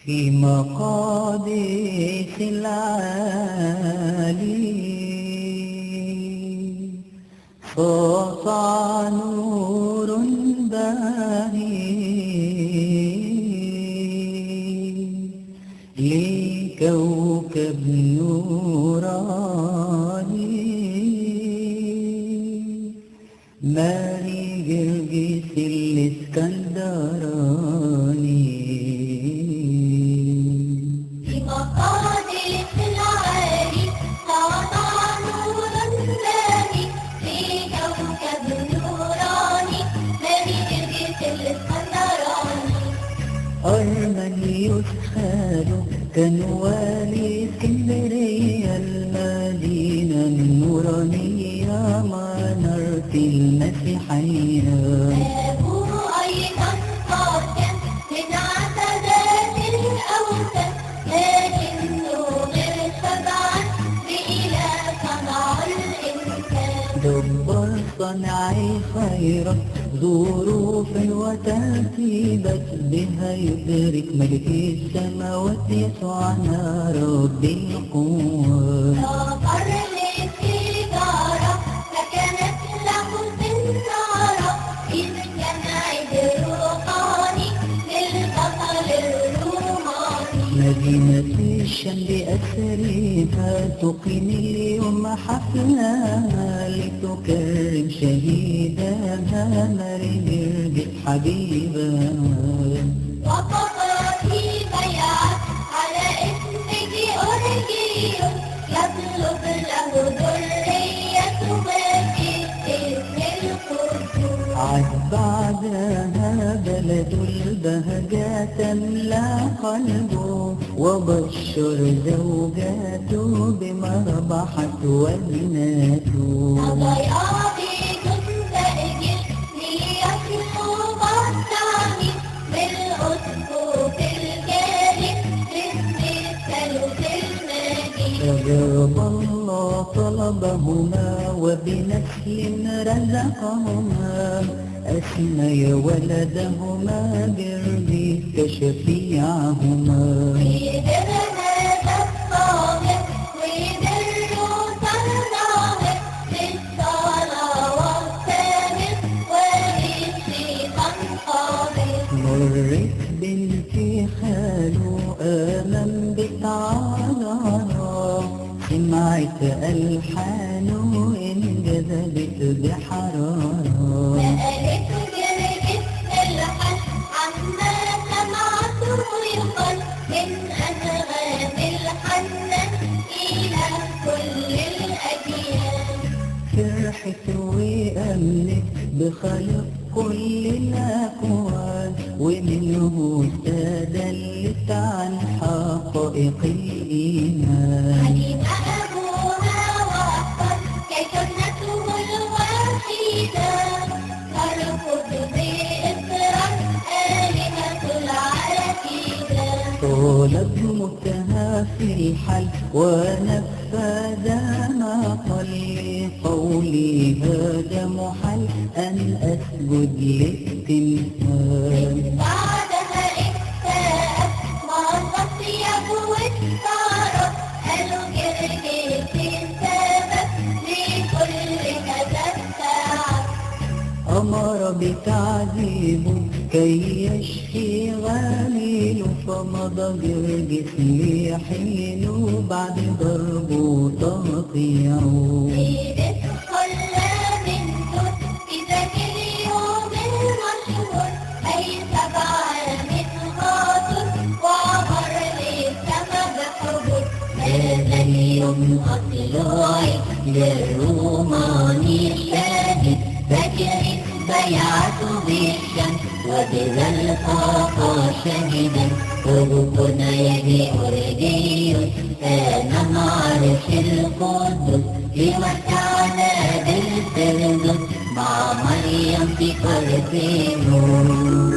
في مقادس العالي سطع نور باهي لكوكب نوراني ماري جرجس الاسكندراني. في مقادس العالي سطع نور باهي لكوكب نوراني ماري جرجس الاسكندراني. أرمنيوس خاله كان والي اسكندرية المدينة النورانية منارة المسيحية. أبوه أيضا قاتل من عتبات الأوثان لكنه غير شبعا بإله صنع الإنسان. دبر صنعي خيرا ظروف وترتيبات بها يدرك ملك السماوات يسوعنا رب القوات. سافر للتجارة فكانت له سنارة إذ كان عيد روحاني للبطل الروماني. مدينة الشام بأسرها تقيم اليوم حفلها لتكرم شهيدها ماري جرجس حبيبها. وقضى في بيعة على اسم جيورجيوس يطلب له ذرية مجيء اسم القدوس. عاد بعدها بلد البهجة تملأ قلبه وبشر زوجاته بمربحة وزناته. قضيا بمنتهج ليطلب الثاني بالأسقف الجالي باسم الثالوث المجيد. فجاب الله طلبهما وبنسل رزقهما أسمي ولدهما جرجس كشفيعهما. ويبر هذا الطاهر ويبر صلاه للصلاة والسامر وللشيطان قادر. مرت بنتي خاله آمن بتعالى سمعت ألحانه انجذبت بحرارة. سألت جرجس الحل عما سمعته يقال من أنغام الحنان إلى كل الأجيال. فرحت وأمنت بخلق كل الأكوان ومنه استدلت عن حقائق الإيمان. علم أبوها وأخبر كيف ابنته الوحيدة تركض بإصرار آلهة العتيدة. طلب موتها في الحل ونفذ ما قال لقولي هذا محل أن أسجد للتمثال. بعدها اكتئب مرت يبو الثارة قالوا جرجس السبب لكل هذا التعب. أمر بتعذيب كي يشفي غليل فمضى جرجس ليحين بعد ضربه تقطيعه. بتدخل من دون في ذاك اليوم المشهور أي 7 من غاضب وعبر للسما بحبور. هذا اليوم أطلعي للروماني الشادد فجرت بيعته بالشمس وبذا الخاقة شهدا ركن جيورجيوس كان معرش القدس لمتعنا بالفردوس مع مريم في قرطينوس.